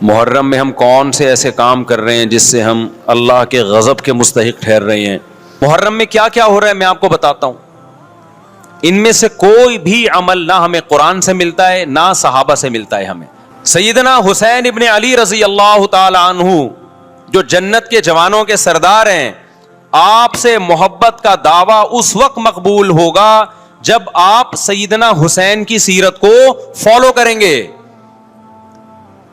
محرم میں ہم کون سے ایسے کام کر رہے ہیں جس سے ہم اللہ کے غضب کے مستحق ٹھہر رہے ہیں؟ محرم میں کیا کیا ہو رہا ہے میں آپ کو بتاتا ہوں. ان میں سے کوئی بھی عمل نہ ہمیں قرآن سے ملتا ہے نہ صحابہ سے ملتا ہے. ہمیں سیدنا حسین ابن علی رضی اللہ تعالی عنہ جو جنت کے جوانوں کے سردار ہیں، آپ سے محبت کا دعویٰ اس وقت مقبول ہوگا جب آپ سیدنا حسین کی سیرت کو فالو کریں گے.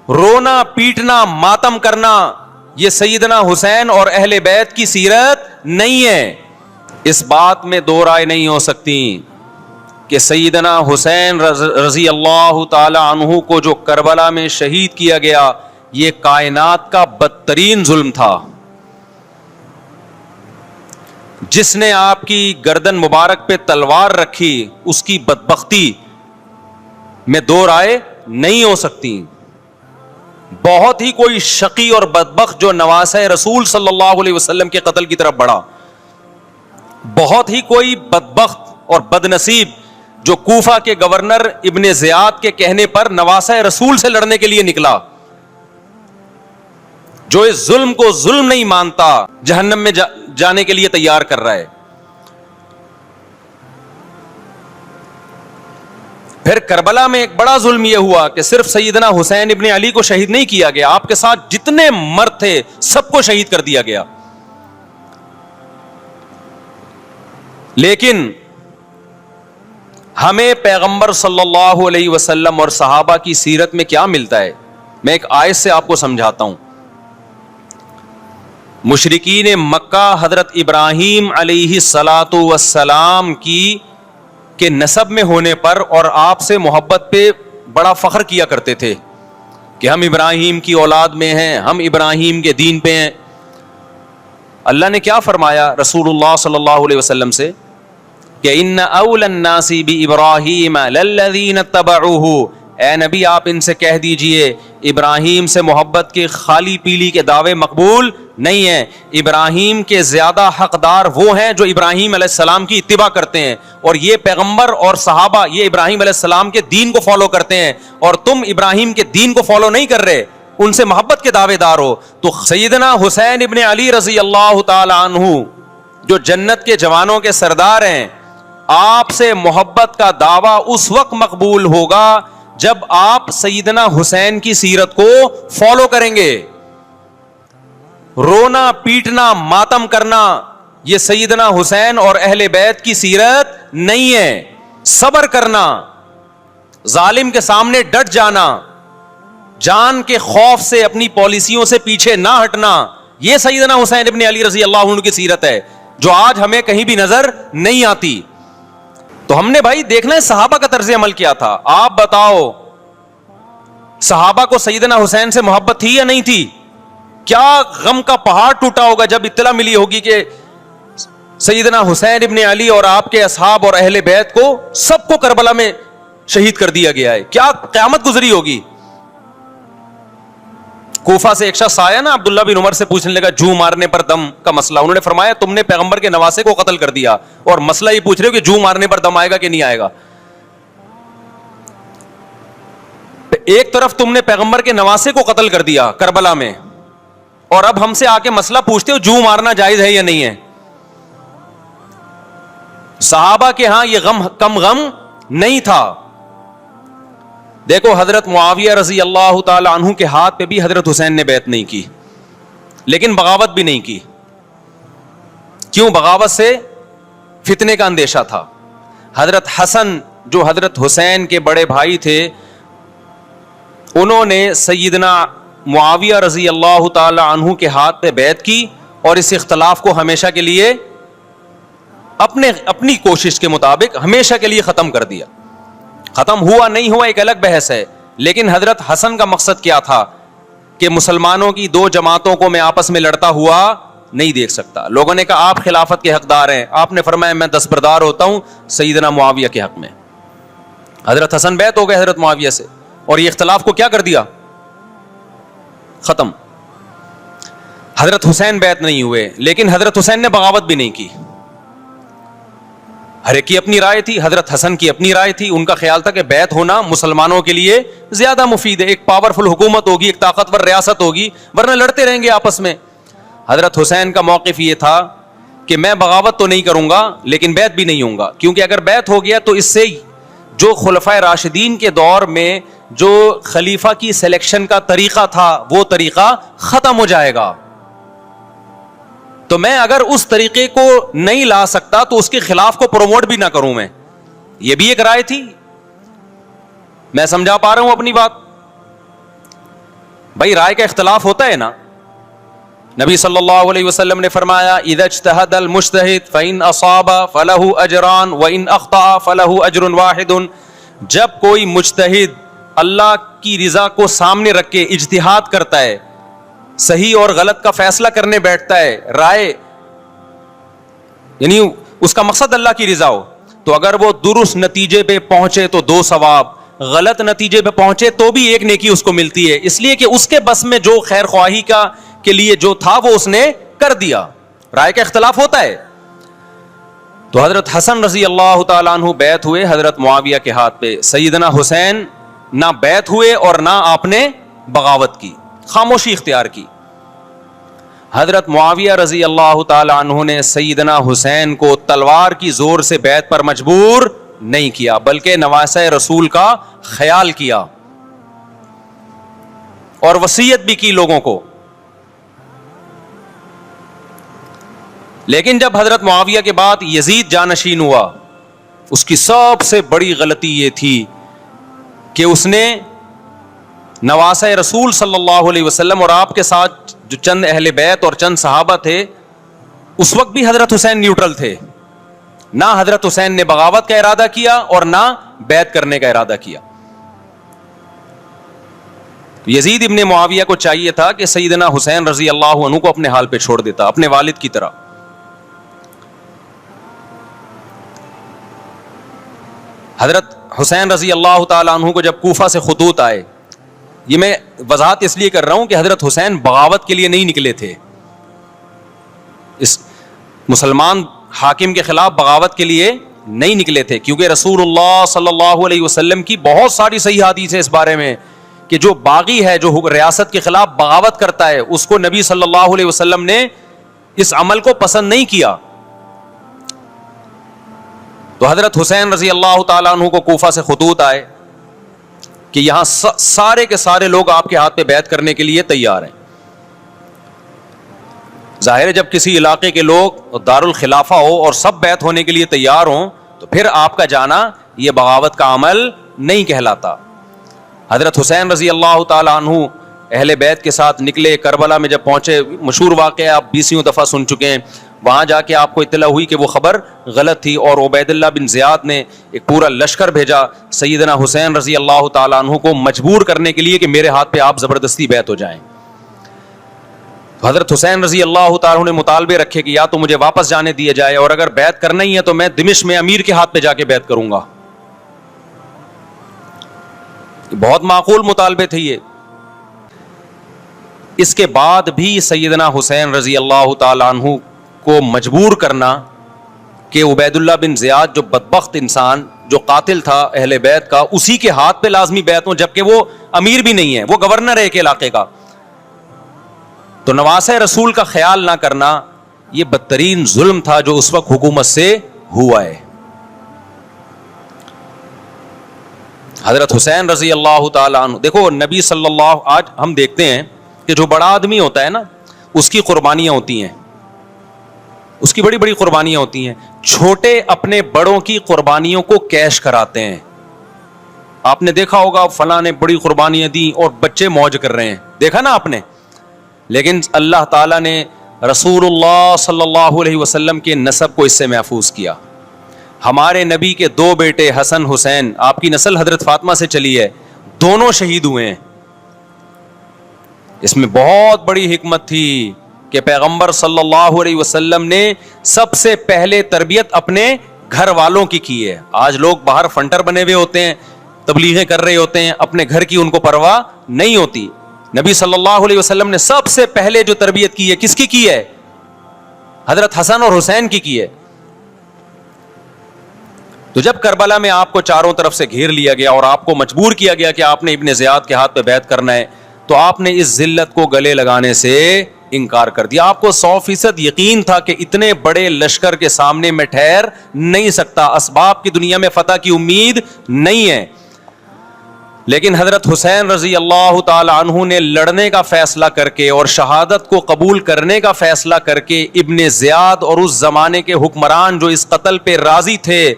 رونا پیٹنا ماتم کرنا یہ سیدنا حسین اور اہل بیت کی سیرت نہیں ہے. اس بات میں دو رائے نہیں ہو سکتی کہ سیدنا حسین رضی اللہ تعالی عنہ کو جو کربلا میں شہید کیا گیا یہ کائنات کا بدترین ظلم تھا. جس نے آپ کی گردن مبارک پہ تلوار رکھی اس کی بدبختی میں دو رائے نہیں ہو سکتی. بہت ہی کوئی شقی اور بدبخت جو نواسہ رسول صلی اللہ علیہ وسلم کے قتل کی طرف بڑھا، بہت ہی کوئی بدبخت اور بدنصیب جو کوفہ کے گورنر ابن زیاد کے کہنے پر نواسہ رسول سے لڑنے کے لیے نکلا، جو اس ظلم کو ظلم نہیں مانتا، جہنم میں جانے کے لیے تیار کر رہا ہے. پھر کربلا میں ایک بڑا ظلم یہ ہوا کہ صرف سیدنا حسین ابن علی کو شہید نہیں کیا گیا، آپ کے ساتھ جتنے مرد تھے سب کو شہید کر دیا گیا. لیکن ہمیں پیغمبر صلی اللہ علیہ وسلم اور صحابہ کی سیرت میں کیا ملتا ہے؟ میں ایک آیت سے آپ کو سمجھاتا ہوں. مشرکین مکہ حضرت ابراہیم علیہ الصلاۃ والسلام کے نسب میں ہونے پر اور آپ سے محبت پہ بڑا فخر کیا کرتے تھے کہ ہم ابراہیم کی اولاد میں ہیں، ہم ابراہیم کے دین پہ ہیں. اللہ نے کیا فرمایا رسول اللہ صلی اللہ علیہ وسلم سے کہ ان اول الناس بابراہیم للذین اتبعوہ، اے نبی آپ ان سے کہہ دیجئے ابراہیم سے محبت کے خالی پیلی کے دعوے مقبول نہیں ہیں. ابراہیم کے زیادہ حقدار وہ ہیں جو ابراہیم علیہ السلام کی اتباع کرتے ہیں، اور یہ پیغمبر اور صحابہ یہ ابراہیم علیہ السلام کے دین کو فالو کرتے ہیں، اور تم ابراہیم کے دین کو فالو نہیں کر رہے، ان سے محبت کے دعوے دار ہو. تو سیدنا حسین ابن علی رضی اللہ تعالی عنہ جو جنت کے جوانوں کے سردار ہیں، آپ سے محبت کا دعویٰ اس وقت مقبول ہوگا جب آپ سیدنا حسین کی سیرت کو فالو کریں گے. رونا پیٹنا ماتم کرنا یہ سیدنا حسین اور اہل بیت کی سیرت نہیں ہے. صبر کرنا، ظالم کے سامنے ڈٹ جانا، جان کے خوف سے اپنی پالیسیوں سے پیچھے نہ ہٹنا، یہ سیدنا حسین ابن علی رضی اللہ عنہ کی سیرت ہے جو آج ہمیں کہیں بھی نظر نہیں آتی. تو ہم نے بھائی دیکھنا ہے صحابہ کا طرز عمل کیا تھا. آپ بتاؤ صحابہ کو سیدنا حسین سے محبت تھی یا نہیں تھی؟ کیا غم کا پہاڑ ٹوٹا ہوگا جب اطلاع ملی ہوگی کہ سیدنا حسین ابن علی اور آپ کے اصحاب اور اہل بیت کو سب کو کربلا میں شہید کر دیا گیا ہے. کیا قیامت گزری ہوگی. کوفہ سے ایک شخص آیا نا عبداللہ بن عمر سے پوچھنے لگا جو مارنے پر دم کا مسئلہ. انہوں نے فرمایا تم نے پیغمبر کے نواسے کو قتل کر دیا اور مسئلہ یہ پوچھ رہے ہو کہ جو مارنے پر دم آئے گا کہ نہیں آئے گا. ایک طرف تم نے پیغمبر کے نواسے کو قتل کر دیا کربلا میں، اور اب ہم سے آ کے مسئلہ پوچھتے ہو جو مارنا جائز ہے یا نہیں ہے. صحابہ کے ہاں یہ غم کم غم نہیں تھا. دیکھو حضرت معاویہ رضی اللہ تعالی عنہ کے ہاتھ پہ بھی حضرت حسین نے بیعت نہیں کی، لیکن بغاوت بھی نہیں کی. کیوں؟ بغاوت سے فتنے کا اندیشہ تھا. حضرت حسن جو حضرت حسین کے بڑے بھائی تھے، انہوں نے سیدنا معاویہ رضی اللہ تعالی عنہ کے ہاتھ پہ بیعت کی اور اس اختلاف کو ہمیشہ کے لیے اپنی کوشش کے مطابق ہمیشہ کے لیے ختم کر دیا. ختم ہوا نہیں ہوا ایک الگ بحث ہے، لیکن حضرت حسن کا مقصد کیا تھا کہ مسلمانوں کی دو جماعتوں کو میں آپس میں لڑتا ہوا نہیں دیکھ سکتا. لوگوں نے کہا آپ خلافت کے حقدار ہیں، آپ نے فرمایا میں دستبردار ہوتا ہوں سیدنا معاویہ کے حق میں. حضرت حسن بیعت ہو گئے حضرت معاویہ سے اور یہ اختلاف کو کیا کر دیا؟ ختم. حضرت حسین بیعت نہیں ہوئے، لیکن حضرت حسین نے بغاوت بھی نہیں کی. ہر ایک کی اپنی رائے تھی. حضرت حسن کی اپنی رائے تھی, ان کا خیال تھا کہ بیعت ہونا مسلمانوں کے لیے زیادہ مفید ہے, ایک پاورفل حکومت ہوگی, ایک طاقتور ریاست ہوگی, ورنہ لڑتے رہیں گے آپس میں. حضرت حسین کا موقف یہ تھا کہ میں بغاوت تو نہیں کروں گا لیکن بیعت بھی نہیں ہوں گا, کیونکہ اگر بیعت ہو گیا تو اس سے جو خلفائے راشدین کے دور میں جو خلیفہ کی سلیکشن کا طریقہ تھا وہ طریقہ ختم ہو جائے گا. تو میں اگر اس طریقے کو نہیں لا سکتا تو اس کے خلاف کو پروموٹ بھی نہ کروں میں. یہ بھی ایک رائے تھی. میں سمجھا پا رہا ہوں اپنی بات؟ بھائی رائے کا اختلاف ہوتا ہے نا. نبی صلی اللہ علیہ وسلم نے فرمایا اذا اجتہد المجتہد فإن اصاب فلہ اجران وإن اخطأ فلہ اجر واحد. جب کوئی مجتہد اللہ کی رضا کو سامنے رکھ کے اجتہاد کرتا ہے, صحیح اور غلط کا فیصلہ کرنے بیٹھتا ہے, رائے یعنی اس کا مقصد اللہ کی رضا ہو, تو اگر وہ درست نتیجے پہ پہنچے تو 2 ثواب, غلط نتیجے پہ پہنچے تو بھی 1 نیکی اس کو ملتی ہے, اس لیے کہ اس کے بس میں جو خیر خواہی کا کے لیے جو تھا وہ اس نے کر دیا. رائے کا اختلاف ہوتا ہے. تو حضرت حسن رضی اللہ تعالیٰ عنہ بیعت ہوئے حضرت معاویہ کے ہاتھ پہ. سیدنا حسین نہ بیعت ہوئے اور نہ آپ نے بغاوت کی, خاموشی اختیار کی. حضرت معاویہ رضی اللہ تعالی عنہ نے سیدنا حسین کو تلوار کی زور سے بیعت پر مجبور نہیں کیا, بلکہ نواسہ رسول کا خیال کیا اور وصیت بھی کی لوگوں کو. لیکن جب حضرت معاویہ کے بعد یزید جانشین ہوا, اس کی سب سے بڑی غلطی یہ تھی کہ اس نے نواسہ رسول صلی اللہ علیہ وسلم اور آپ کے ساتھ جو چند اہل بیت اور چند صحابہ تھے, اس وقت بھی حضرت حسین نیوٹرل تھے. نہ حضرت حسین نے بغاوت کا ارادہ کیا اور نہ بیعت کرنے کا ارادہ کیا. یزید ابن معاویہ کو چاہیے تھا کہ سیدنا حسین رضی اللہ عنہ کو اپنے حال پہ چھوڑ دیتا, اپنے والد کی طرح. حضرت حسین رضی اللہ تعالیٰ عنہ کو جب کوفہ سے خطوط آئے, یہ میں وضاحت اس لیے کر رہا ہوں کہ حضرت حسین بغاوت کے لیے نہیں نکلے تھے, اس مسلمان حاکم کے خلاف بغاوت کے لیے نہیں نکلے تھے, کیونکہ رسول اللہ صلی اللہ علیہ وسلم کی بہت ساری صحیح حدیث ہے اس بارے میں کہ جو باغی ہے, جو ریاست کے خلاف بغاوت کرتا ہے, اس کو نبی صلی اللہ علیہ وسلم نے اس عمل کو پسند نہیں کیا. تو حضرت حسین رضی اللہ تعالیٰ عنہ کو کوفہ سے خطوط آئے کہ یہاں سارے کے سارے لوگ آپ کے ہاتھ پہ بیعت کرنے کے لیے تیار ہیں. ظاہر ہے جب کسی علاقے کے لوگ دارالخلافہ ہو اور سب بیعت ہونے کے لیے تیار ہوں تو پھر آپ کا جانا یہ بغاوت کا عمل نہیں کہلاتا. حضرت حسین رضی اللہ تعالیٰ عنہ اہل بیت کے ساتھ نکلے. کربلا میں جب پہنچے, مشہور واقعہ آپ 20 دفعہ سن چکے ہیں, وہاں جا کے آپ کو اطلاع ہوئی کہ وہ خبر غلط تھی اور عبید اللہ بن زیاد نے ایک پورا لشکر بھیجا سیدنا حسین رضی اللہ تعالیٰ عنہ کو مجبور کرنے کے لیے کہ میرے ہاتھ پہ آپ زبردستی بیعت ہو جائیں. تو حضرت حسین رضی اللہ تعالیٰ عنہ نے مطالبے رکھے کہ یا تو مجھے واپس جانے دیا جائے, اور اگر بیعت کرنا ہی ہے تو میں دمشق میں امیر کے ہاتھ پہ جا کے بیعت کروں گا. بہت معقول مطالبے تھے یہ. اس کے بعد بھی سیدنا حسین رضی اللہ تعالیٰ عنہ کو مجبور کرنا کہ عبید اللہ بن زیاد جو بدبخت انسان جو قاتل تھا اہل بیت کا, اسی کے ہاتھ پہ لازمی بیعت ہوں, جبکہ وہ امیر بھی نہیں ہے, وہ گورنر ہے ایک علاقے کا. تو نواسہ رسول کا خیال نہ کرنا یہ بدترین ظلم تھا جو اس وقت حکومت سے ہوا ہے. حضرت حسین رضی اللہ تعالیٰ عنہ, دیکھو نبی صلی اللہ, آج ہم دیکھتے ہیں کہ جو بڑا آدمی ہوتا ہے نا اس کی قربانیاں ہوتی ہیں, اس کی بڑی بڑی قربانیاں ہوتی ہیں. چھوٹے اپنے بڑوں کی قربانیوں کو کیش کراتے ہیں. آپ نے دیکھا ہوگا فلاں نے بڑی قربانیاں دی اور بچے موج کر رہے ہیں, دیکھا نا آپ نے. لیکن اللہ تعالیٰ نے رسول اللہ صلی اللہ علیہ وسلم کے نسب کو اس سے محفوظ کیا. ہمارے نبی کے 2 بیٹے حسن حسین, آپ کی نسل حضرت فاطمہ سے چلی ہے, دونوں شہید ہوئے ہیں. اس میں بہت بڑی حکمت تھی کہ پیغمبر صلی اللہ علیہ وسلم نے سب سے پہلے تربیت اپنے گھر والوں کی ہے. آج لوگ باہر فنٹر بنے ہوئے ہوتے ہیں, تبلیغیں کر رہے ہوتے ہیں, اپنے گھر کی ان کو پرواہ نہیں ہوتی. نبی صلی اللہ علیہ وسلم نے سب سے پہلے جو تربیت کی ہے کس کی ہے؟ حضرت حسن اور حسین کی ہے. تو جب کربلا میں آپ کو چاروں طرف سے گھیر لیا گیا اور آپ کو مجبور کیا گیا کہ آپ نے ابن زیاد کے ہاتھ پہ بیعت کرنا ہے, تو آپ نے اس ذلت کو گلے لگانے سے انکار کر دیا. آپ کو 100% یقین تھا کہ اتنے بڑے لشکر کے سامنے میں ٹھہر نہیں سکتا, اسباب کی دنیا میں فتح کی امید نہیں ہے. لیکن حضرت حسین رضی اللہ تعالی عنہ نے لڑنے کا فیصلہ کر کے اور شہادت کو قبول کرنے کا فیصلہ کر کے ابن زیاد اور اس زمانے کے حکمران جو اس قتل پہ راضی تھے,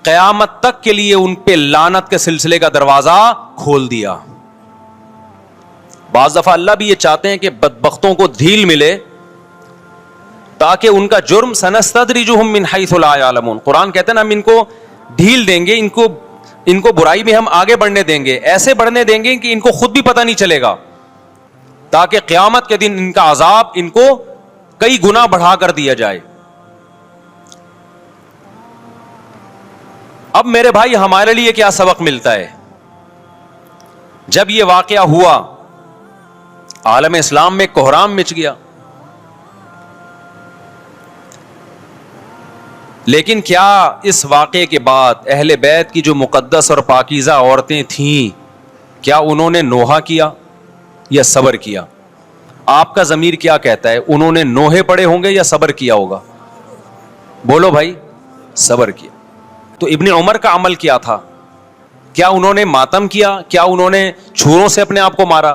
قیامت تک کے لیے ان پہ لعنت کے سلسلے کا دروازہ کھول دیا. بعض دفعہ اللہ بھی یہ چاہتے ہیں کہ بدبختوں کو ڈھیل ملے تاکہ ان کا جرم سنستدرجہم من حیث لا یعلمون. قرآن کہتے ہیں نا ہم ان کو ڈھیل دیں گے, ان کو برائی میں ہم آگے بڑھنے دیں گے, ایسے بڑھنے دیں گے کہ ان کو خود بھی پتہ نہیں چلے گا, تاکہ قیامت کے دن ان کا عذاب ان کو کئی گنا بڑھا کر دیا جائے. اب میرے بھائی ہمارے لیے کیا سبق ملتا ہے؟ جب یہ واقعہ ہوا عالم اسلام میں کوہرام مچ گیا, لیکن کیا اس واقعے کے بعد اہل بیت کی جو مقدس اور پاکیزہ عورتیں تھیں, کیا انہوں نے نوحہ کیا یا صبر کیا؟ آپ کا ضمیر کیا کہتا ہے, انہوں نے نوحے پڑے ہوں گے یا صبر کیا ہوگا؟ بولو بھائی. صبر کیا. تو ابن عمر کا عمل کیا تھا؟ کیا انہوں نے ماتم کیا؟ کیا انہوں نے چھروں سے اپنے آپ کو مارا؟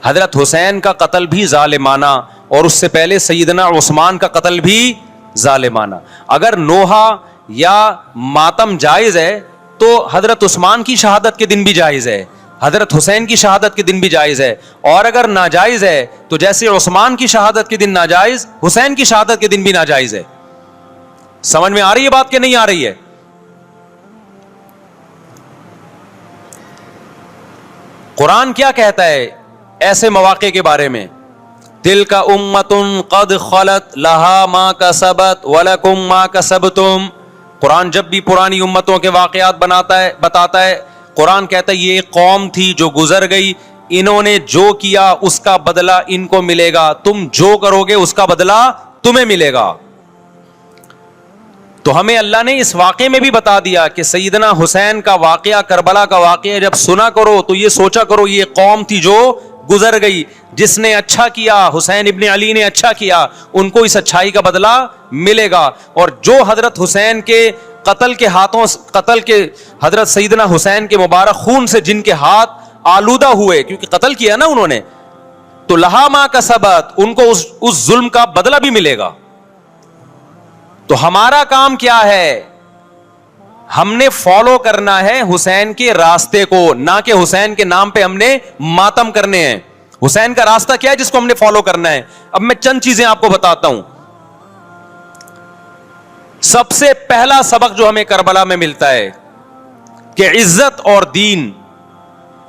حضرت حسین کا قتل بھی ظالمانہ, اور اس سے پہلے سیدنا عثمان کا قتل بھی ظالمانہ. اگر نوحہ یا ماتم جائز ہے تو حضرت عثمان کی شہادت کے دن بھی جائز ہے, حضرت حسین کی شہادت کے دن بھی جائز ہے. اور اگر ناجائز ہے تو جیسے عثمان کی شہادت کے دن ناجائز, حسین کی شہادت کے دن بھی ناجائز ہے. سمجھ میں آ رہی ہے بات کہ نہیں آ رہی ہے؟ قرآن کیا کہتا ہے ایسے مواقع کے بارے میں؟ تلک امۃ قد خلت لہا ما کسبت ولکم ما کسبتم. قرآن جب بھی پرانی امتوں کے واقعات بتاتا ہے, قرآن کہتا ہے یہ ایک قوم تھی جو گزر گئی, انہوں نے جو کیا اس کا بدلہ ان کو ملے گا, تم جو کرو گے اس کا بدلہ تمہیں ملے گا. تو ہمیں اللہ نے اس واقعے میں بھی بتا دیا کہ سیدنا حسین کا واقعہ, کربلا کا واقعہ جب سنا کرو تو یہ سوچا کرو یہ قوم تھی جو گزر گئی, جس نے اچھا کیا, حسین ابن علی نے اچھا کیا, ان کو اس اچھائی کا بدلہ ملے گا. اور جو حضرت حسین کے قتل کے حضرت سیدنا حسین کے مبارک خون سے جن کے ہاتھ آلودہ ہوئے, کیونکہ قتل کیا نا انہوں نے, تو لہا ما کسبت, ان کو اس ظلم کا بدلہ بھی ملے گا. تو ہمارا کام کیا ہے؟ ہم نے فالو کرنا ہے حسین کے راستے کو, نہ کہ حسین کے نام پہ ہم نے ماتم کرنے ہیں. حسین کا راستہ کیا ہے جس کو ہم نے فالو کرنا ہے؟ اب میں چند چیزیں آپ کو بتاتا ہوں. سب سے پہلا سبق جو ہمیں کربلا میں ملتا ہے کہ عزت اور دین,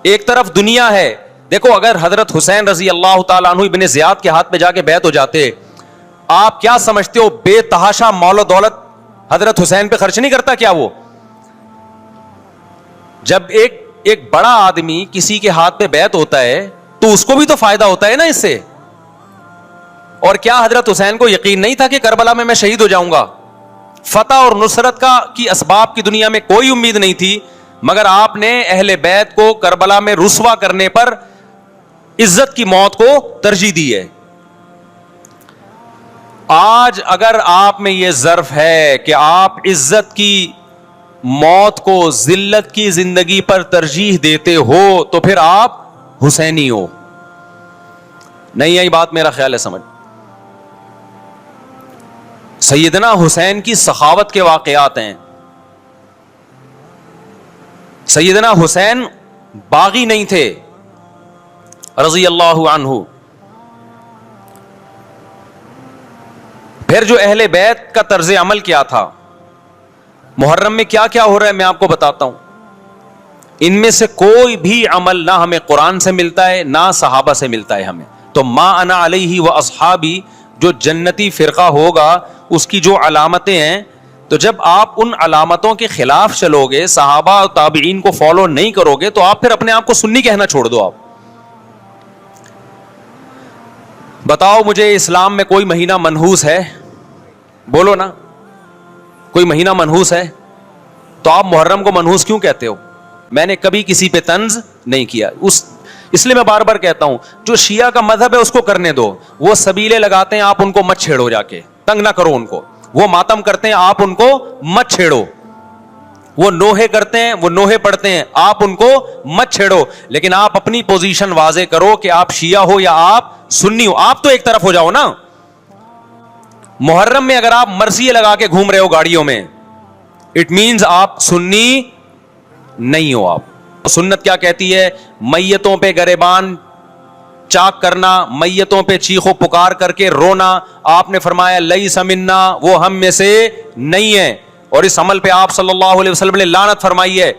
ایک طرف دنیا ہے. دیکھو اگر حضرت حسین رضی اللہ تعالیٰ عنہ ابن زیاد کے ہاتھ پہ جا کے بیعت ہو جاتے, آپ کیا سمجھتے ہو بے تحاشا مال و دولت حضرت حسین پہ خرچ نہیں کرتا کیا وہ؟ جب ایک بڑا آدمی کسی کے ہاتھ پہ بیعت ہوتا ہے تو اس کو بھی تو فائدہ ہوتا ہے نا اس سے. اور کیا حضرت حسین کو یقین نہیں تھا کہ کربلا میں شہید ہو جاؤں گا؟ فتح اور نصرت کی اسباب کی دنیا میں کوئی امید نہیں تھی, مگر آپ نے اہل بیت کو کربلا میں رسوا کرنے پر عزت کی موت کو ترجیح دی ہے. آج اگر آپ میں یہ ظرف ہے کہ آپ عزت کی موت کو ذلت کی زندگی پر ترجیح دیتے ہو تو پھر آپ حسینی ہو. نہیں آئی بات؟ میرا خیال ہے سمجھ. سیدنا حسین کی سخاوت کے واقعات ہیں. سیدنا حسین باغی نہیں تھے رضی اللہ عنہ. پھر جو اہل بیت کا طرز عمل کیا تھا, محرم میں کیا کیا ہو رہا ہے میں آپ کو بتاتا ہوں. ان میں سے کوئی بھی عمل نہ ہمیں قرآن سے ملتا ہے نہ صحابہ سے ملتا ہے ہمیں. تو ما انا علیہ و اصحابی جو جنتی فرقہ ہوگا اس کی جو علامتیں ہیں, تو جب آپ ان علامتوں کے خلاف چلو گے, صحابہ اور تابعین کو فالو نہیں کرو گے, تو آپ پھر اپنے آپ کو سنی کہنا چھوڑ دو. آپ بتاؤ مجھے اسلام میں کوئی مہینہ منحوس ہے؟ بولو نا. کوئی مہینہ منحوس ہے تو آپ محرم کو منحوس کیوں کہتے ہو؟ میں نے کبھی کسی پہ طنز نہیں کیا. اس لیے میں بار بار کہتا ہوں جو شیعہ کا مذہب ہے اس کو کرنے دو. وہ سبیلے لگاتے ہیں, آپ ان کو مت چھیڑو, جا کے تنگ نہ کرو ان کو. وہ ماتم کرتے ہیں, آپ ان کو مت چھیڑو. وہ نوحے کرتے ہیں, وہ نوحے پڑھتے ہیں, آپ ان کو مت چھیڑو. لیکن آپ اپنی پوزیشن واضح کرو کہ آپ شیعہ ہو یا آپ سنی ہو. آپ تو ایک طرف ہو جاؤ نا. محرم میں اگر آپ مرثیے لگا کے گھوم رہے ہو گاڑیوں میں, اٹ مینز آپ سنی نہیں ہو. آپ سنت کیا کہتی ہے؟ میتوں پہ گریبان چاک کرنا, میتوں پہ چیخو پکار کر کے رونا. آپ نے فرمایا لیس منا, وہ ہم میں سے نہیں ہے. اور اس عمل پہ آپ صلی اللہ علیہ وسلم نے لعنت فرمائی ہے.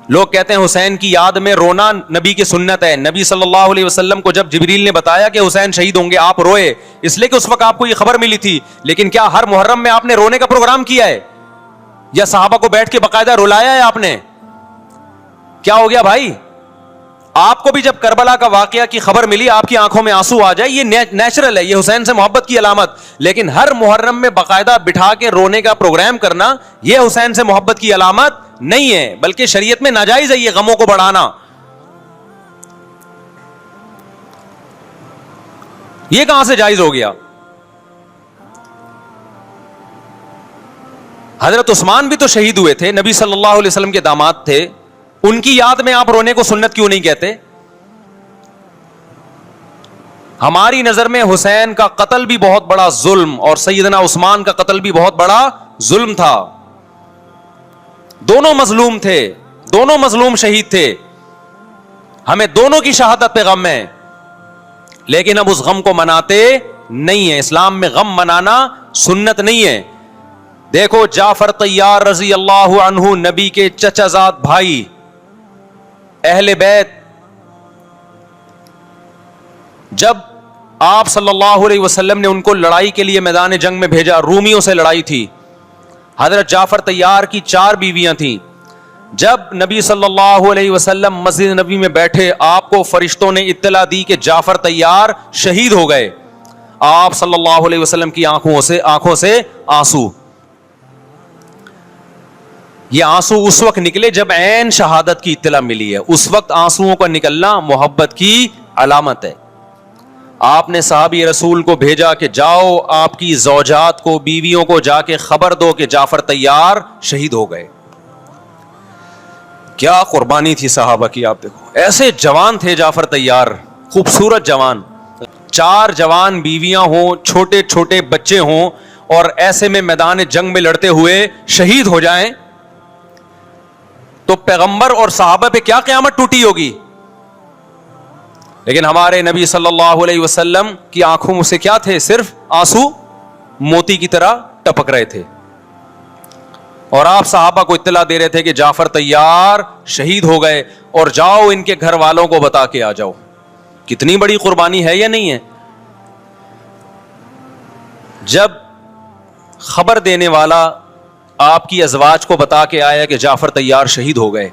لوگ کہتے ہیں حسین کی یاد میں رونا نبی کی سنت ہے. نبی صلی اللہ علیہ وسلم کو جب جبریل نے بتایا کہ حسین شہید ہوں گے, آپ روئے, اس لیے کہ اس وقت آپ کو یہ خبر ملی تھی. لیکن کیا ہر محرم میں آپ نے رونے کا پروگرام کیا ہے, یا صحابہ کو بیٹھ کے باقاعدہ رلایا ہے آپ نے؟ کیا ہو گیا بھائی؟ آپ کو بھی جب کربلا کا واقعہ کی خبر ملی آپ کی آنکھوں میں آنسو آ جائے, یہ نیچرل ہے, یہ حسین سے محبت کی علامت. لیکن ہر محرم میں باقاعدہ بٹھا کے رونے کا پروگرام کرنا یہ حسین سے محبت کی علامت نہیں ہے, بلکہ شریعت میں ناجائز ہے یہ غموں کو بڑھانا. یہ کہاں سے جائز ہو گیا؟ حضرت عثمان بھی تو شہید ہوئے تھے, نبی صلی اللہ علیہ وسلم کے داماد تھے. ان کی یاد میں آپ رونے کو سنت کیوں نہیں کہتے؟ ہماری نظر میں حسین کا قتل بھی بہت بڑا ظلم اور سیدنا عثمان کا قتل بھی بہت بڑا ظلم تھا. دونوں مظلوم تھے, دونوں مظلوم شہید تھے. ہمیں دونوں کی شہادت پہ غم ہے, لیکن اب اس غم کو مناتے نہیں ہیں. اسلام میں غم منانا سنت نہیں ہے. دیکھو جعفر طیار رضی اللہ عنہ, نبی کے چچا زاد بھائی, اہل بیت, جب آپ صلی اللہ علیہ وسلم نے ان کو لڑائی کے لیے میدان جنگ میں بھیجا, رومیوں سے لڑائی تھی. حضرت جعفر طیار کی 4 بیویاں تھیں. جب نبی صلی اللہ علیہ وسلم مسجد نبی میں بیٹھے, آپ کو فرشتوں نے اطلاع دی کہ جعفر طیار شہید ہو گئے. آپ صلی اللہ علیہ وسلم کی آنکھوں سے آنسو. یہ آنسو اس وقت نکلے جب عین شہادت کی اطلاع ملی ہے. اس وقت آنسوؤں کا نکلنا محبت کی علامت ہے. آپ نے صحابی رسول کو بھیجا کہ جاؤ آپ کی زوجات کو, بیویوں کو جا کے خبر دو کہ جعفر طیار شہید ہو گئے. کیا قربانی تھی صحابہ کی. آپ دیکھو ایسے جوان تھے جعفر طیار, خوبصورت جوان. 4 جوان بیویاں ہوں, چھوٹے چھوٹے بچے ہوں, اور ایسے میں میدان جنگ میں لڑتے ہوئے شہید ہو جائیں تو پیغمبر اور صحابہ پہ کیا قیامت ٹوٹی ہوگی. لیکن ہمارے نبی صلی اللہ علیہ وسلم کی آنکھوں سے کیا تھے؟ صرف آنسو موتی کی طرح ٹپک رہے تھے. اور آپ صحابہ کو اطلاع دے رہے تھے کہ جعفر طیار شہید ہو گئے, اور جاؤ ان کے گھر والوں کو بتا کے آ جاؤ. کتنی بڑی قربانی ہے یا نہیں ہے؟ جب خبر دینے والا آپ کی ازواج کو بتا کے آیا کہ جعفر طیار شہید ہو گئے,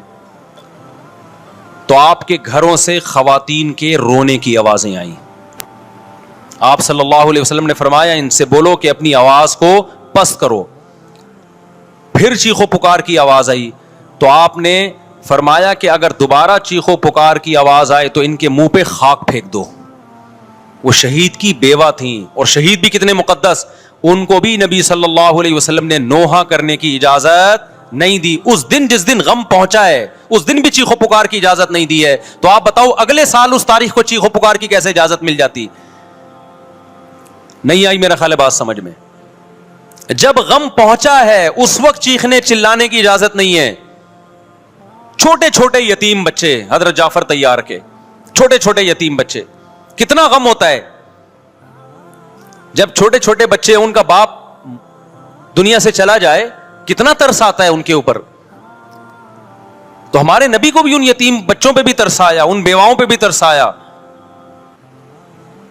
تو آپ کے گھروں سے خواتین کے رونے کی آوازیں آئیں. آپ صلی اللہ علیہ وسلم نے فرمایا ان سے بولو کہ اپنی آواز کو پست کرو. پھر چیخو پکار کی آواز آئی تو آپ نے فرمایا کہ اگر دوبارہ چیخو پکار کی آواز آئے تو ان کے منہ پہ خاک پھینک دو. وہ شہید کی بیوہ تھیں, اور شہید بھی کتنے مقدس, ان کو بھی نبی صلی اللہ علیہ وسلم نے نوحہ کرنے کی اجازت نہیں دی. اس دن جس دن غم پہنچا ہے اس دن بھی چیخو پکار کی اجازت نہیں دی ہے. تو آپ بتاؤ اگلے سال اس تاریخ کو چیخو پکار کی کیسے اجازت مل جاتی؟ نہیں آئی میرا خیال ہے بات سمجھ میں. جب غم پہنچا ہے اس وقت چیخنے چلانے کی اجازت نہیں ہے. چھوٹے چھوٹے یتیم بچے, حضرت جعفر طیار کے چھوٹے چھوٹے یتیم بچے, کتنا غم ہوتا ہے جب چھوٹے چھوٹے بچے, ان کا باپ دنیا سے چلا جائے, کتنا ترس آتا ہے ان کے اوپر. تو ہمارے نبی کو بھی ان یتیم بچوں پہ بھی ترس آیا, ان بیواؤں پہ بھی ترس آیا.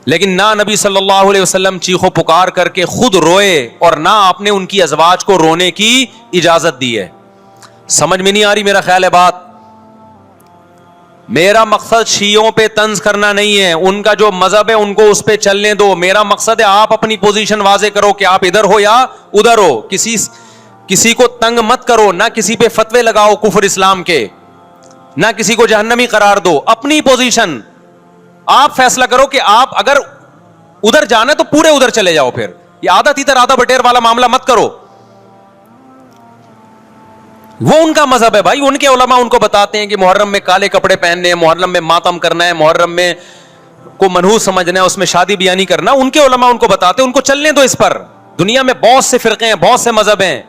لیکن نہ نبی صلی اللہ علیہ وسلم چیخو پکار کر کے خود روئے, اور نہ آپ نے ان کی ازواج کو رونے کی اجازت دی ہے. سمجھ میں نہیں آ رہی میرا خیال ہے بات. میرا مقصد شیعوں پہ طنز کرنا نہیں ہے, ان کا جو مذہب ہے ان کو اس پہ چلنے دو. میرا مقصد ہے آپ اپنی پوزیشن واضح کرو کہ آپ ادھر ہو یا ادھر ہو. کسی کو تنگ مت کرو, نہ کسی پہ فتوے لگاؤ کفر اسلام کے, نہ کسی کو جہنمی قرار دو. اپنی پوزیشن آپ فیصلہ کرو کہ آپ اگر ادھر جانا ہے تو پورے ادھر چلے جاؤ. پھر یہ آدھا تیتر آدھا بٹیر والا معاملہ مت کرو. وہ ان کا مذہب ہے بھائی, ان کے علماء ان کو بتاتے ہیں کہ محرم میں کالے کپڑے پہننے ہیں, محرم میں ماتم کرنا ہے, محرم میں کو منحوس سمجھنا ہے, اس میں شادی بیانی کرنا. ان کے علماء ان کو بتاتے ہیں, ان کو چلنے دو اس پر. دنیا میں بہت سے فرقے ہیں, بہت سے مذہب ہیں,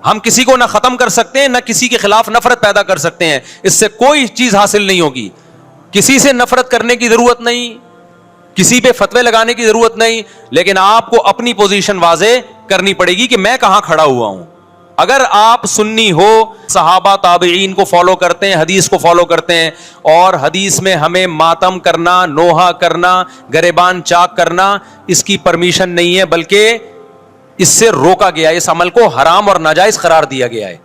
ہم کسی کو نہ ختم کر سکتے ہیں نہ کسی کے خلاف نفرت پیدا کر سکتے ہیں. اس سے کوئی چیز حاصل نہیں ہوگی. کسی سے نفرت کرنے کی ضرورت نہیں, کسی پہ فتوے لگانے کی ضرورت نہیں, لیکن آپ کو اپنی پوزیشن واضح کرنی پڑے گی کہ میں کہاں کھڑا ہوا ہوں. اگر آپ سنی ہو, صحابہ تابعین کو فالو کرتے ہیں, حدیث کو فالو کرتے ہیں, اور حدیث میں ہمیں ماتم کرنا, نوحہ کرنا, گریبان چاک کرنا اس کی پرمیشن نہیں ہے, بلکہ اس سے روکا گیا ہے, اس عمل کو حرام اور ناجائز قرار دیا گیا ہے.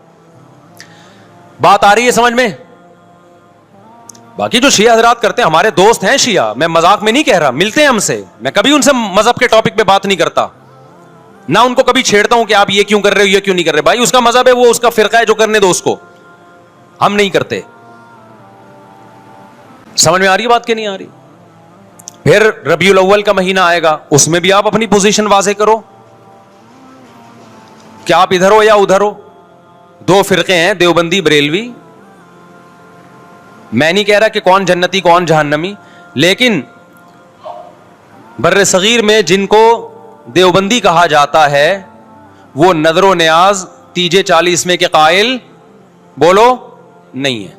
بات آ رہی ہے سمجھ میں؟ باقی جو شیعہ حضرات کرتے ہیں, ہمارے دوست ہیں شیعہ, میں مذاق میں نہیں کہہ رہا, ملتے ہیں ہم سے, میں کبھی ان سے مذہب کے ٹاپک پہ بات نہیں کرتا, نہ ان کو کبھی چھیڑتا ہوں کہ آپ یہ کیوں کر رہے ہو, یہ کیوں نہیں کر رہے. بھائی اس کا مذہب ہے, وہ اس کا فرقہ ہے, جو کرنے دو اس کو, ہم نہیں کرتے. سمجھ میں آ رہی ہے بات کہ نہیں آ رہی؟ پھر ربیع الاول کا مہینہ آئے گا, اس میں بھی آپ اپنی پوزیشن واضح کرو کہ آپ ادھر ہو یا ادھر ہو. دو فرقے ہیں, دیوبندی بریلوی. میں نہیں کہہ رہا کہ کون جنتی کون جہنمی, لیکن بر صغیر میں جن کو دیوبندی کہا جاتا ہے وہ نظر و نیاز تیجے 40 کے قائل بولو نہیں ہے.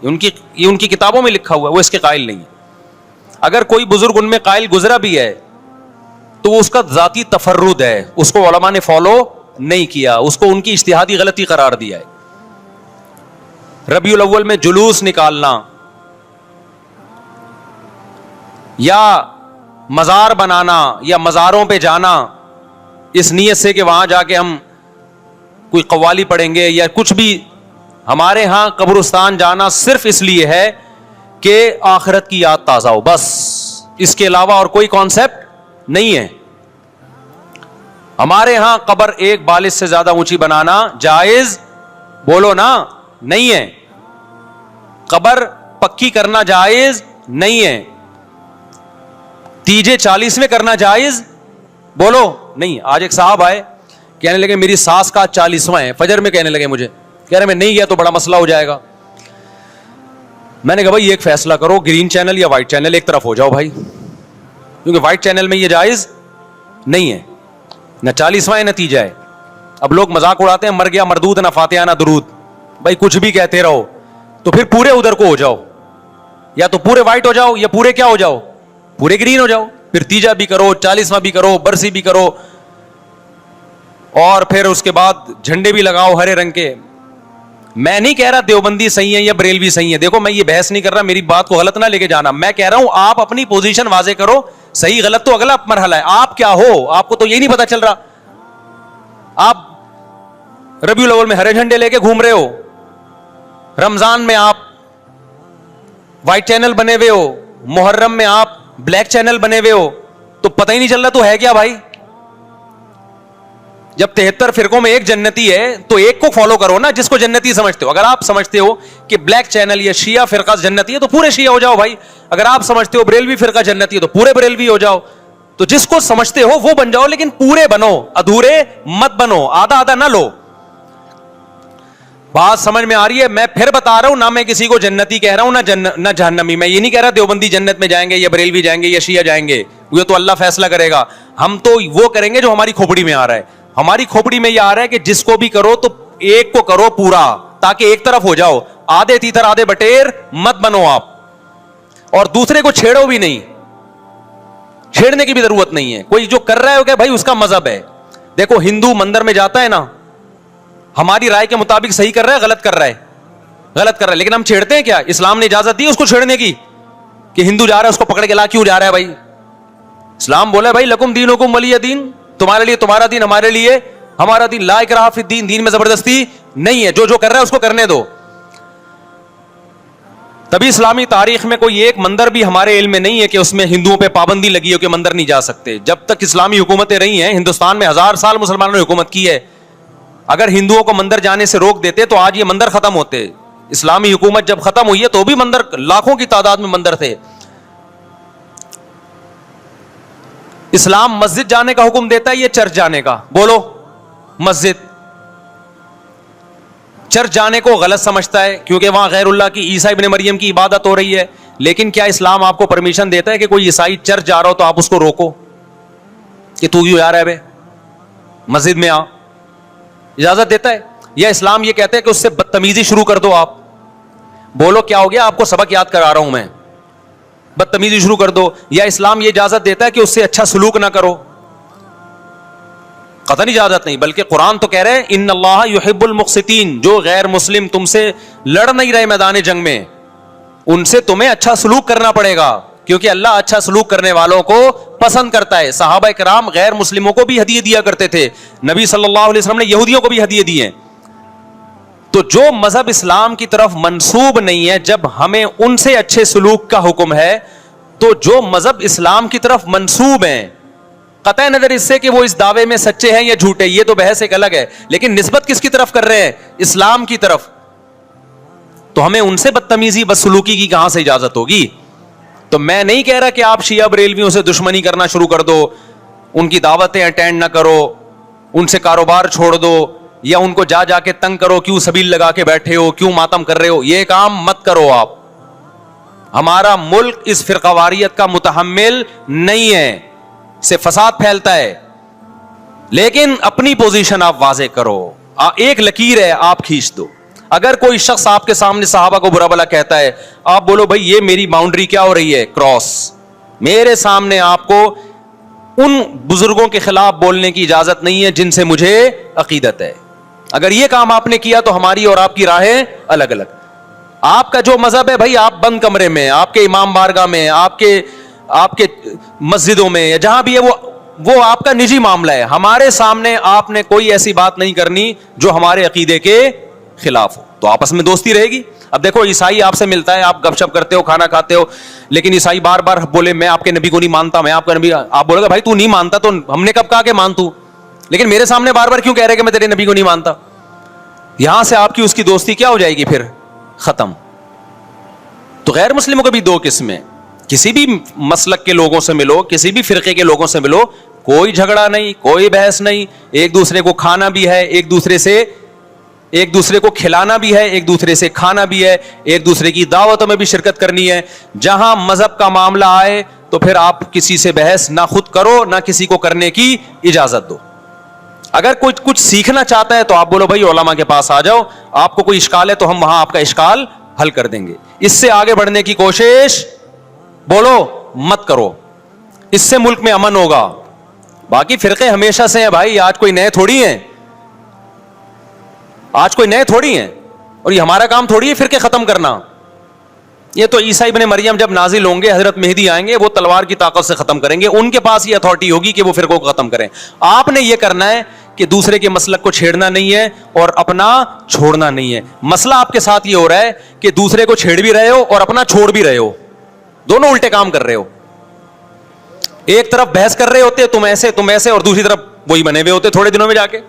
یہ ان کی کتابوں میں لکھا ہوا ہے, وہ اس کے قائل نہیں ہے. اگر کوئی بزرگ ان میں قائل گزرا بھی ہے تو وہ اس کا ذاتی تفرد ہے, اس کو علماء نے فالو نہیں کیا, اس کو ان کی اجتہادی غلطی قرار دیا ہے. ربیع الاول میں جلوس نکالنا یا مزار بنانا یا مزاروں پہ جانا اس نیت سے کہ وہاں جا کے ہم کوئی قوالی پڑھیں گے یا کچھ بھی, ہمارے ہاں قبرستان جانا صرف اس لیے ہے کہ آخرت کی یاد تازہ ہو, بس. اس کے علاوہ اور کوئی کانسیپٹ نہیں ہے. ہمارے ہاں قبر ایک بالش سے زیادہ اونچی بنانا جائز بولو نا نہیں ہے. قبر پکی کرنا جائز نہیں ہے. تیجے 40 کرنا جائز بولو نہیں. آج ایک صاحب آئے, کہنے لگے میری ساس کا 40واں ہے, فجر میں کہنے لگے مجھے, کہہ رہے میں نہیں گیا تو بڑا مسئلہ ہو جائے گا. میں نے کہا بھائی ایک فیصلہ کرو, گرین چینل یا وائٹ چینل, ایک طرف ہو جاؤ بھائی, کیونکہ وائٹ چینل میں یہ جائز نہیں ہے, نہ 40واں ہے نہ تیجا ہے. اب لوگ مذاق اڑاتے ہیں, مر گیا مردود نہ فاتحہ نہ درود. بھائی کچھ بھی کہتے رہو, تو پھر پورے ادھر کو ہو جاؤ, یا تو پورے وائٹ ہو جاؤ یا پورے کیا ہو جاؤ, پورے گرین ہو جاؤ. پھر تیجا بھی کرو, 40واں بھی کرو, برسی بھی کرو, اور پھر اس کے بعد جھنڈے بھی لگاؤ ہرے رنگ کے. میں نہیں کہہ رہا دیوبندی صحیح ہے یا بریلوی صحیح ہے, دیکھو میں یہ بحث نہیں کر رہا, میری بات کو غلط نہ لے کے جانا. میں کہہ رہا ہوں آپ اپنی پوزیشن واضح کرو, صحیح غلط تو اگلا مرحلہ ہے. آپ کیا ہو, آپ کو تو یہی نہیں پتا چل رہا. آپ ربیع الاول میں ہرے جھنڈے لے کے گھوم رہے ہو, رمضان میں آپ وائٹ چینل بنے ہوئے ہو, محرم میں آپ بلیک چینل بنے ہوئے ہو, تو پتہ ہی نہیں چل رہا تو ہے کیا بھائی. جب 73 فرقوں میں ایک جنتی ہے تو ایک کو فالو کرو نا, جس کو جنتی سمجھتے ہو. اگر آپ سمجھتے ہو کہ بلیک چینل یا شیعہ فرقہ جنتی ہے تو پورے شیعہ ہو جاؤ بھائی. اگر آپ سمجھتے ہو بریلوی فرقہ جنتی ہے تو پورے بریلوی ہو جاؤ. تو جس کو سمجھتے ہو وہ بن جاؤ, لیکن پورے بنو, ادھورے مت بنو, آدھا آدھا نہ لو. بات سمجھ میں آ رہی ہے؟ میں پھر بتا رہا ہوں, نہ میں کسی کو جنتی کہہ رہا ہوں نہ جہنمی. میں یہ نہیں کہہ رہا دیوبندی جنت میں جائیں گے یا بریلوی جائیں گے یا شیعہ جائیں گے, یہ تو اللہ فیصلہ کرے گا. ہم تو وہ کریں گے جو ہماری کھوپڑی میں آ رہا ہے. ہماری کھوپڑی میں یہ آ رہا ہے کہ جس کو بھی کرو تو ایک کو کرو پورا, تاکہ ایک طرف ہو جاؤ. آدھے تیتر آدھے بٹیر مت بنو آپ, اور دوسرے کو چھیڑو بھی نہیں, چھیڑنے کی بھی ضرورت نہیں ہے. کوئی جو کر رہا ہے کہ بھائی اس کا مذہب ہے. دیکھو ہندو مندر میں جاتا ہے نا, ہماری رائے کے مطابق صحیح کر رہا ہے, غلط کر رہا ہے, غلط کر رہا ہے, لیکن ہم چھیڑتے ہیں کیا؟ اسلام نے اجازت دی اس کو چھیڑنے کی کہ ہندو جا رہا ہے اس کو پکڑ کے لا کیوں جا رہا ہے بھائی. اسلام بولا بھائی لکم دینکم ولی دین, تمہارے لیے تمہارا دین, ہمارے لیے ہمارا دین. لا اکراہ فی الدین, دین میں زبردستی نہیں ہے, جو کر رہا ہے اس کو کرنے دو. تبھی اسلامی تاریخ میں کوئی ایک مندر بھی ہمارے علم میں نہیں ہے کہ اس میں ہندوؤں پہ پابندی لگی ہو کہ مندر نہیں جا سکتے. جب تک اسلامی حکومتیں رہی ہیں, ہندوستان میں 1000 سال مسلمانوں نے حکومت کی ہے, اگر ہندوؤں کو مندر جانے سے روک دیتے تو آج یہ مندر ختم ہوتے. اسلامی حکومت جب ختم ہوئی ہے تو بھی مندر, لاکھوں کی تعداد میں مندر تھے. اسلام مسجد جانے کا حکم دیتا ہے یا چرچ جانے کا؟ بولو. مسجد. چرچ جانے کو غلط سمجھتا ہے کیونکہ وہاں غیر اللہ کی, عیسیٰ ابن مریم کی عبادت ہو رہی ہے. لیکن کیا اسلام آپ کو پرمیشن دیتا ہے کہ کوئی عیسائی چرچ جا رہا ہو تو آپ اس کو روکو کہ تو کیوں جا رہا ہے بے, مسجد میں آ؟ اجازت دیتا ہے؟ یا اسلام یہ کہتا ہے کہ اس سے بدتمیزی شروع کر دو آپ؟ بولو کیا ہو گیا؟ آپ کو سبق یاد کرا رہا ہوں میں. بدتمیزی شروع کر دو. یا اسلام یہ اجازت دیتا ہے کہ اس سے اچھا سلوک نہ کرو؟ قطعاً اجازت نہیں, بلکہ قرآن تو کہہ رہے ہیں ان اللہ یحب المقسطین, جو غیر مسلم تم سے لڑ نہیں رہے میدان جنگ میں, ان سے تمہیں اچھا سلوک کرنا پڑے گا, کیونکہ اللہ اچھا سلوک کرنے والوں کو پسند کرتا ہے. صحابہ کرام غیر مسلموں کو بھی ہدیے دیا کرتے تھے, نبی صلی اللہ علیہ وسلم نے یہودیوں کو بھی ہدیے دیے. تو جو مذہب اسلام کی طرف منسوب نہیں ہے, جب ہمیں ان سے اچھے سلوک کا حکم ہے, تو جو مذہب اسلام کی طرف منسوب ہیں, قطع نظر اس سے کہ وہ اس دعوے میں سچے ہیں یا جھوٹے, یہ تو بحث ایک الگ ہے, لیکن نسبت کس کی طرف کر رہے ہیں؟ اسلام کی طرف. تو ہمیں ان سے بدتمیزی بدسلوکی کی کہاں سے اجازت ہوگی؟ تو میں نہیں کہہ رہا کہ آپ شیعہ بریلویوں سے دشمنی کرنا شروع کر دو, ان کی دعوتیں اٹینڈ نہ کرو, ان سے کاروبار چھوڑ دو, یا ان کو جا جا کے تنگ کرو, کیوں سبیل لگا کے بیٹھے ہو, کیوں ماتم کر رہے ہو, یہ کام مت کرو آپ. ہمارا ملک اس فرقہ واریت کا متحمل نہیں ہے, سے فساد پھیلتا ہے. لیکن اپنی پوزیشن آپ واضح کرو, ایک لکیر ہے آپ کھینچ دو. اگر کوئی شخص آپ کے سامنے صحابہ کو برا بھلا کہتا ہے, آپ بولو بھائی یہ میری باؤنڈری کیا ہو رہی ہے, کراس. میرے سامنے آپ کو ان بزرگوں کے خلاف بولنے کی اجازت نہیں ہے جن سے مجھے عقیدت ہے. اگر یہ کام آپ نے کیا تو ہماری اور آپ کی راہیں الگ الگ. آپ کا جو مذہب ہے بھائی, آپ بند کمرے میں, آپ کے امام بارگاہ میں, آپ کے مسجدوں میں, یا جہاں بھی ہے, وہ آپ کا نجی معاملہ ہے. ہمارے سامنے آپ نے کوئی ایسی بات نہیں کرنی جو ہمارے عقیدے کے خلاف ہو, تو آپس میں دوستی رہے گی. اب دیکھو عیسائی آپ سے ملتا ہے, آپ گپ شپ کرتے ہو, کھانا کھاتے ہو, لیکن عیسائی بار بار بولے میں آپ کے نبی کو نہیں مانتا, میں آپ کا نبی, آپ بولے گا بھائی تو نہیں مانتا تو ہم نے کب کہا کہ مان تو, لیکن میرے سامنے بار بار کیوں کہہ رہے کہ میں تیرے نبی کو نہیں مانتا؟ یہاں سے آپ کی اس کی دوستی کیا ہو جائے گی پھر؟ ختم. تو غیر مسلموں کے بھی دو قسمیں, کسی بھی مسلک کے لوگوں سے ملو, کسی بھی فرقے کے لوگوں سے ملو, کوئی جھگڑا نہیں, کوئی بحث نہیں, ایک دوسرے کو کھانا بھی ہے, ایک دوسرے کو کھلانا بھی ہے, ایک دوسرے سے کھانا بھی ہے, ایک دوسرے کی دعوتوں میں بھی شرکت کرنی ہے. جہاں مذہب کا معاملہ آئے تو پھر آپ کسی سے بحث نہ خود کرو, نہ کسی کو کرنے کی اجازت دو. اگر کوئی کچھ سیکھنا چاہتا ہے تو آپ بولو بھائی علماء کے پاس آ جاؤ, آپ کو کوئی اشکال ہے تو ہم وہاں آپ کا اشکال حل کر دیں گے. اس سے آگے بڑھنے کی کوشش بولو مت کرو, اس سے ملک میں امن ہوگا. باقی فرقے ہمیشہ سے ہیں بھائی, آج کوئی نئے تھوڑی ہیں, اور یہ ہمارا کام تھوڑی ہے فرقے ختم کرنا. یہ تو عیسیٰ ابن مریم جب نازل ہوں گے, حضرت مہدی آئیں گے, وہ تلوار کی طاقت سے ختم کریں گے, ان کے پاس یہ اتھارٹی ہوگی کہ وہ فرقوں کو ختم کریں. آپ نے یہ کرنا ہے کہ دوسرے کے مسلک کو چھیڑنا نہیں ہے اور اپنا چھوڑنا نہیں ہے. مسئلہ آپ کے ساتھ یہ ہو رہا ہے کہ دوسرے کو چھیڑ بھی رہے ہو اور اپنا چھوڑ بھی رہے ہو, دونوں الٹے کام کر رہے ہو. ایک طرف بحث کر رہے ہوتے تم ایسے, اور دوسری طرف وہی بنے ہوئے ہوتے تھوڑے دنوں میں جا کے.